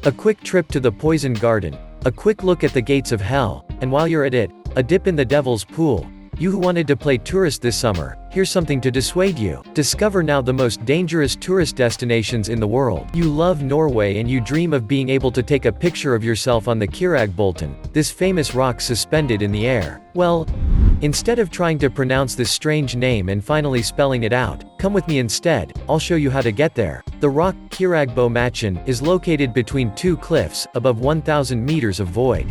A quick trip to the poison garden, a quick look at the gates of hell, and while you're at it, a dip in the devil's pool. You who wanted to play tourist this summer, here's something to dissuade you. Discover now the most dangerous tourist destinations in the world. You love Norway and you dream of being able to take a picture of yourself on the Kiragbolten, this famous rock suspended in the air. Well, instead of trying to pronounce this strange name and finally spelling it out, come with me instead, I'll show you how to get there. The rock, Kiragbolten, is located between two cliffs, above 1,000 meters of void.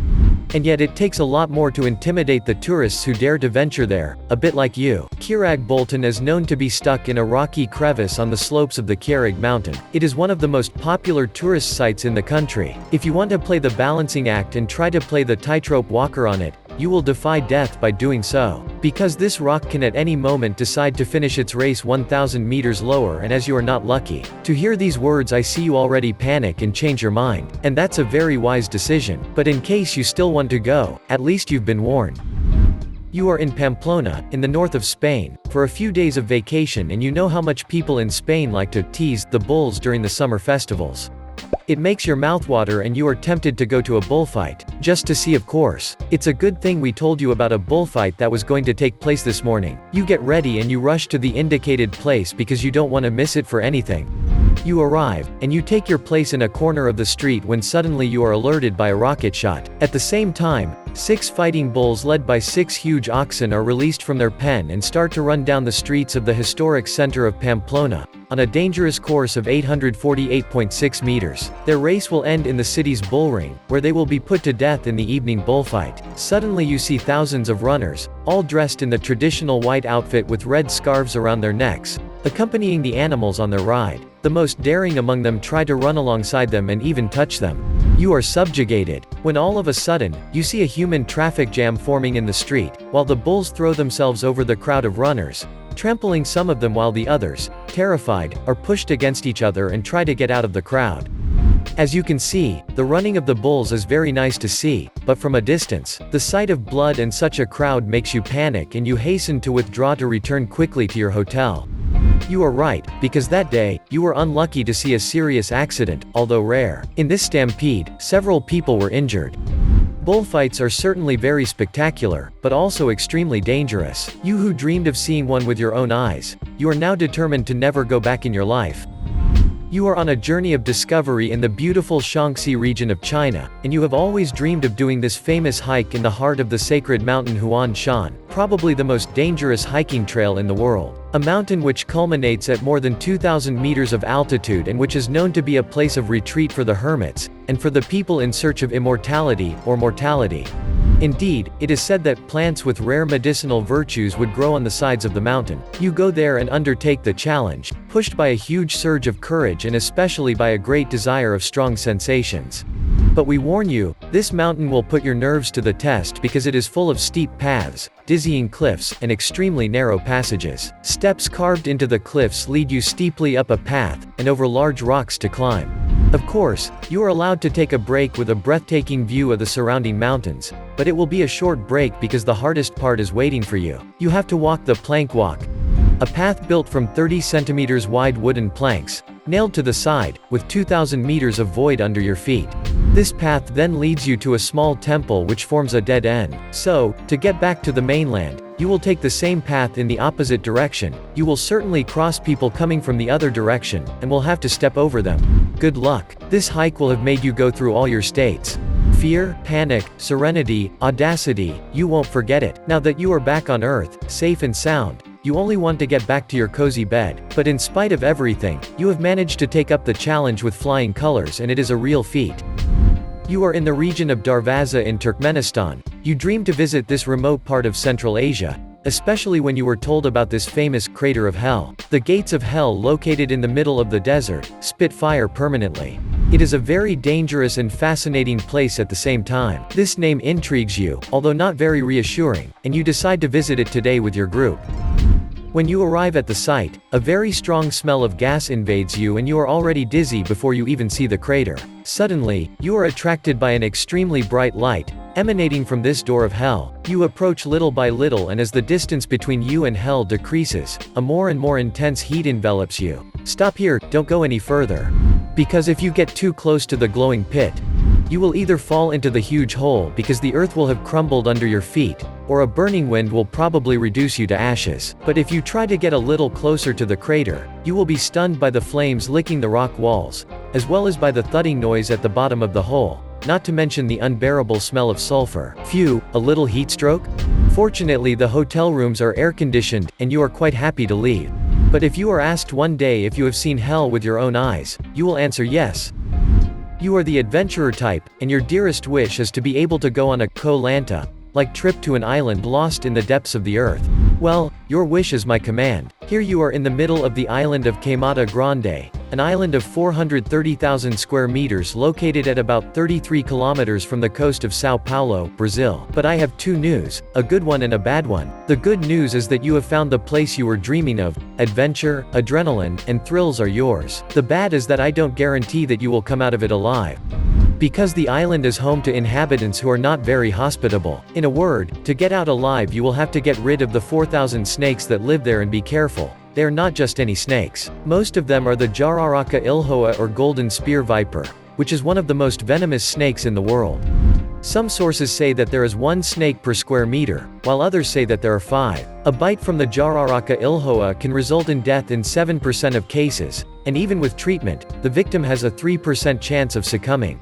And yet it takes a lot more to intimidate the tourists who dare to venture there, a bit like you. Kiragbolten is known to be stuck in a rocky crevice on the slopes of the Kirag mountain. It is one of the most popular tourist sites in the country. If you want to play the balancing act and try to play the tightrope walker on it, you will defy death by doing so. Because this rock can at any moment decide to finish its race 1,000 meters lower, and as you are not lucky to hear these words, I see you already panic and change your mind. And that's a very wise decision. But in case you still want to go, at least you've been warned. You are in Pamplona, in the north of Spain, for a few days of vacation, and you know how much people in Spain like to tease the bulls during the summer festivals. It makes your mouth water and you are tempted to go to a bullfight, just to see, of course. It's a good thing we told you about a bullfight that was going to take place this morning. You get ready and you rush to the indicated place because you don't want to miss it for anything. You arrive, and you take your place in a corner of the street when suddenly you are alerted by a rocket shot. At the same time, 6 fighting bulls led by 6 huge oxen are released from their pen and start to run down the streets of the historic center of Pamplona, on a dangerous course of 848.6 meters. Their race will end in the city's bullring, where they will be put to death in the evening bullfight. Suddenly you see thousands of runners, all dressed in the traditional white outfit with red scarves around their necks, accompanying the animals on their ride. The most daring among them try to run alongside them and even touch them. You are subjugated, when all of a sudden, you see a human traffic jam forming in the street, while the bulls throw themselves over the crowd of runners, trampling some of them while the others, terrified, are pushed against each other and try to get out of the crowd. As you can see, the running of the bulls is very nice to see, but from a distance, the sight of blood and such a crowd makes you panic and you hasten to withdraw to return quickly to your hotel. You are right, because that day, you were unlucky to see a serious accident, although rare. In this stampede, several people were injured. Bullfights are certainly very spectacular, but also extremely dangerous. You who dreamed of seeing one with your own eyes, you are now determined to never go back in your life. You are on a journey of discovery in the beautiful Shaanxi region of China, and you have always dreamed of doing this famous hike in the heart of the sacred mountain Huangshan, probably the most dangerous hiking trail in the world. A mountain which culminates at more than 2,000 meters of altitude and which is known to be a place of retreat for the hermits, and for the people in search of immortality, or mortality. Indeed, it is said that plants with rare medicinal virtues would grow on the sides of the mountain. You go there and undertake the challenge, pushed by a huge surge of courage and especially by a great desire of strong sensations. But we warn you, this mountain will put your nerves to the test because it is full of steep paths, dizzying cliffs, and extremely narrow passages. Steps carved into the cliffs lead you steeply up a path, and over large rocks to climb. Of course, you are allowed to take a break with a breathtaking view of the surrounding mountains, but it will be a short break because the hardest part is waiting for you. You have to walk the plank walk, a path built from 30 centimeters wide wooden planks, nailed to the side, with 2,000 meters of void under your feet. This path then leads you to a small temple which forms a dead end. So, to get back to the mainland, you will take the same path in the opposite direction. You will certainly cross people coming from the other direction, and will have to step over them. Good luck. This hike will have made you go through all your states. Fear, panic, serenity, audacity, you won't forget it. Now that you are back on Earth, safe and sound, you only want to get back to your cozy bed. But in spite of everything, you have managed to take up the challenge with flying colors, and it is a real feat. You are in the region of Darvaza in Turkmenistan. You dreamed to visit this remote part of Central Asia, especially when you were told about this famous crater of hell. The gates of hell located in the middle of the desert, spit fire permanently. It is a very dangerous and fascinating place at the same time. This name intrigues you, although not very reassuring, and you decide to visit it today with your group. When you arrive at the site, a very strong smell of gas invades you and you are already dizzy before you even see the crater. Suddenly, you are attracted by an extremely bright light, emanating from this door of hell. You approach little by little, and as the distance between you and hell decreases, a more and more intense heat envelops you. Stop here, don't go any further. Because if you get too close to the glowing pit, you will either fall into the huge hole because the earth will have crumbled under your feet, or a burning wind will probably reduce you to ashes. But if you try to get a little closer to the crater, you will be stunned by the flames licking the rock walls, as well as by the thudding noise at the bottom of the hole, not to mention the unbearable smell of sulfur. Phew, a little heat stroke? Fortunately, the hotel rooms are air-conditioned, and you are quite happy to leave. But if you are asked one day if you have seen hell with your own eyes, you will answer yes. You are the adventurer type, and your dearest wish is to be able to go on a Koh-Lanta-like trip to an island lost in the depths of the earth. Well, your wish is my command. Here you are in the middle of the island of Grande, an island of 430,000 square meters located at about 33 kilometers from the coast of São Paulo, Brazil. But I have two news, a good one and a bad one. The good news is that you have found the place you were dreaming of. Adventure, adrenaline, and thrills are yours. The bad is that I don't guarantee that you will come out of it alive. Because the island is home to inhabitants who are not very hospitable. In a word, to get out alive you will have to get rid of the 4,000 snakes that live there, and be careful. They are not just any snakes. Most of them are the Jararaca ilhoa or golden spear viper, which is one of the most venomous snakes in the world. Some sources say that there is 1 snake per square meter, while others say that there are 5. A bite from the Jararaca ilhoa can result in death in 7% of cases, and even with treatment, the victim has a 3% chance of succumbing.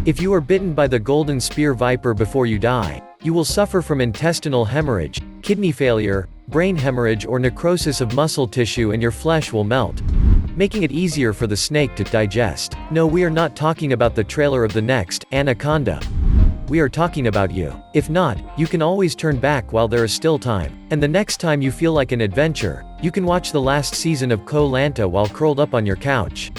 If you are bitten by the golden spear viper before you die, you will suffer from intestinal hemorrhage, kidney failure, brain hemorrhage, or necrosis of muscle tissue, and your flesh will melt, making it easier for the snake to digest. No, we are not talking about the trailer of the next Anaconda. We are talking about you. If not, you can always turn back while there is still time. And the next time you feel like an adventure, you can watch the last season of Koh-Lanta while curled up on your couch.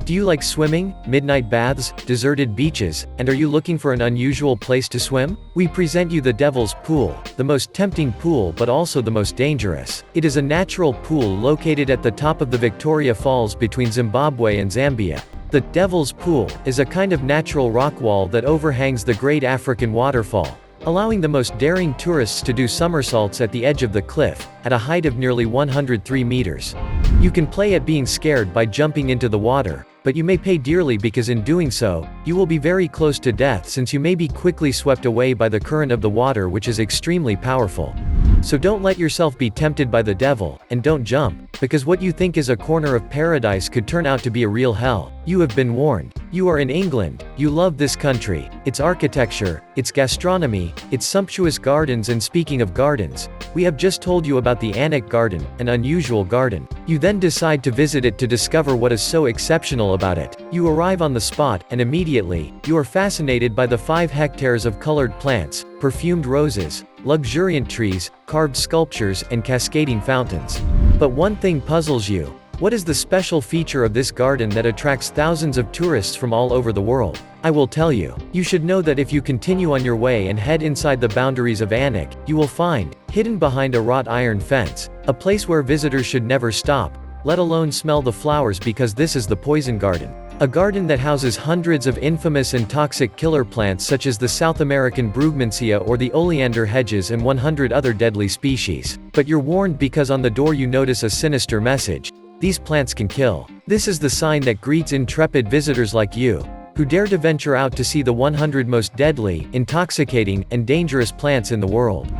Do you like swimming, midnight baths, deserted beaches, and are you looking for an unusual place to swim? We present you the Devil's Pool, the most tempting pool but also the most dangerous. It is a natural pool located at the top of the Victoria Falls between Zimbabwe and Zambia. The Devil's Pool is a kind of natural rock wall that overhangs the Great African Waterfall, allowing the most daring tourists to do somersaults at the edge of the cliff, at a height of nearly 103 meters. You can play at being scared by jumping into the water, but you may pay dearly because in doing so, you will be very close to death, since you may be quickly swept away by the current of the water, which is extremely powerful. So don't let yourself be tempted by the devil, and don't jump, because what you think is a corner of paradise could turn out to be a real hell. You have been warned. You are in England, you love this country, its architecture, its gastronomy, its sumptuous gardens, and speaking of gardens, we have just told you about the Anak Garden, an unusual garden. You then decide to visit it to discover what is so exceptional about it. You arrive on the spot, and immediately, you are fascinated by the 5 hectares of colored plants, perfumed roses, luxuriant trees, carved sculptures, and cascading fountains. But one thing puzzles you. What is the special feature of this garden that attracts thousands of tourists from all over the world? I will tell you. You should know that if you continue on your way and head inside the boundaries of Anak, you will find, hidden behind a wrought iron fence, a place where visitors should never stop, let alone smell the flowers, because this is the Poison Garden. A garden that houses hundreds of infamous and toxic killer plants such as the South American Brugmansia or the oleander hedges and 100 other deadly species. But you're warned, because on the door you notice a sinister message. These plants can kill. This is the sign that greets intrepid visitors like you, who dare to venture out to see the 100 most deadly, intoxicating, and dangerous plants in the world.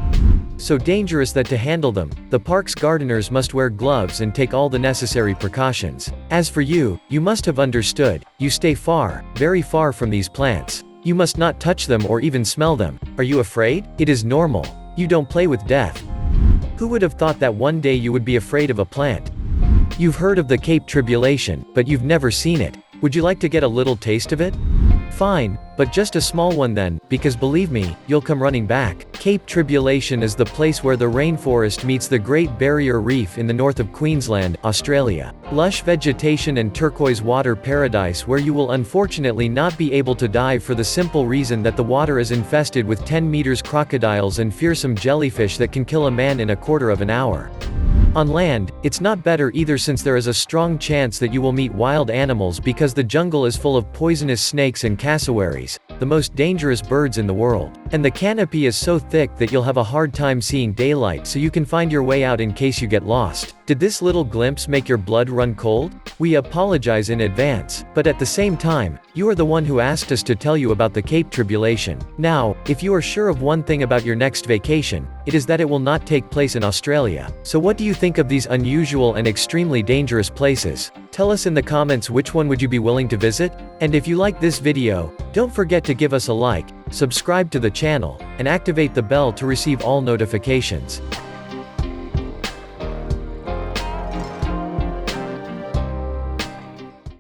So dangerous that to handle them, the park's gardeners must wear gloves and take all the necessary precautions. As for you, you must have understood. You stay far, very far from these plants. You must not touch them or even smell them. Are you afraid? It is normal. You don't play with death. Who would have thought that one day you would be afraid of a plant? You've heard of the Cape Tribulation, but you've never seen it. Would you like to get a little taste of it? Fine, but just a small one then, because believe me, you'll come running back. Cape Tribulation is the place where the rainforest meets the Great Barrier Reef in the north of Queensland, Australia. Lush vegetation and turquoise water paradise where you will unfortunately not be able to dive for the simple reason that the water is infested with 10 meters crocodiles and fearsome jellyfish that can kill a man in a quarter of an hour. On land, it's not better either, since there is a strong chance that you will meet wild animals because the jungle is full of poisonous snakes and cassowaries, the most dangerous birds in the world. And the canopy is so thick that you'll have a hard time seeing daylight, so you can find your way out in case you get lost. Did this little glimpse make your blood run cold? We apologize in advance, but at the same time, you are the one who asked us to tell you about the Cape Tribulation. Now, if you are sure of one thing about your next vacation, it is that it will not take place in Australia. So what do you think of these unusual and extremely dangerous places? Tell us in the comments which one would you be willing to visit? And if you like this video, don't forget to give us a like, subscribe to the channel, and activate the bell to receive all notifications.